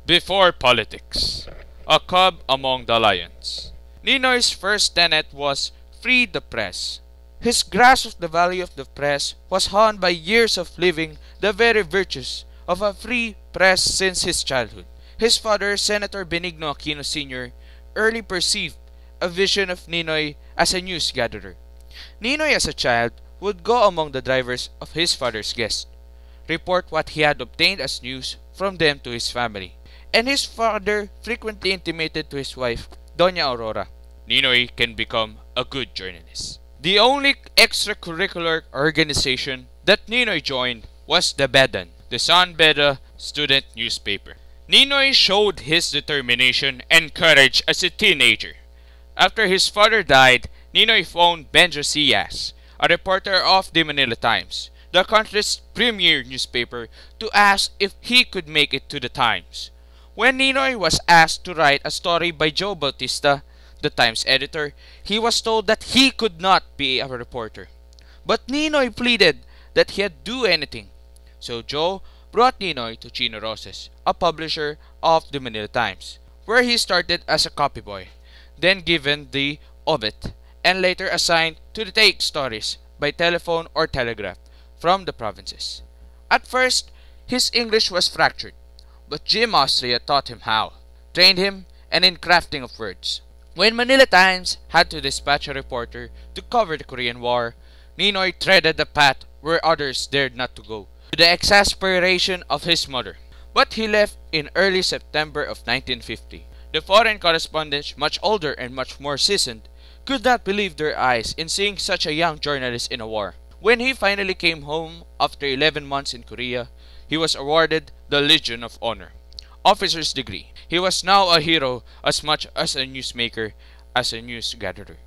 Before politics, a cub among the lions. Ninoy's first tenet was free the press. His grasp of the value of the press was honed by years of living the very virtues of a free press since his childhood. His father, Senator Benigno Aquino Sr., early perceived a vision of Ninoy as a news gatherer. Ninoy as a child would go among the drivers of his father's guests, report what he had obtained as news from them to his family, and his father frequently intimated to his wife, Doña Aurora, Ninoy can become a good journalist. The only extracurricular organization that Ninoy joined was the Bedan, the San Beda student newspaper. Ninoy showed his determination and courage as a teenager. After his father died, Ninoy phoned Benjo Sias, a reporter of the Manila Times, the country's premier newspaper, to ask if he could make it to the Times. When Ninoy was asked to write a story by Joe Bautista, the Times editor, he was told that he could not be a reporter. But Ninoy pleaded that he'd do anything. So Joe brought Ninoy to Chino Roses, a publisher of the Manila Times, where he started as a copyboy, then given the obit, and later assigned to take stories by telephone or telegraph from the provinces. At first, his English was fractured, but Jim Austria taught him how, trained him, and in crafting of words. When Manila Times had to dispatch a reporter to cover the Korean War, Ninoy treaded the path where others dared not to go, to the exasperation of his mother. But he left in early September of 1950. The foreign correspondents, much older and much more seasoned, could not believe their eyes in seeing such a young journalist in a war. When he finally came home after 11 months in Korea, he was awarded the Legion of Honor, officer's degree. He was now a hero as much as a newsmaker as a news gatherer.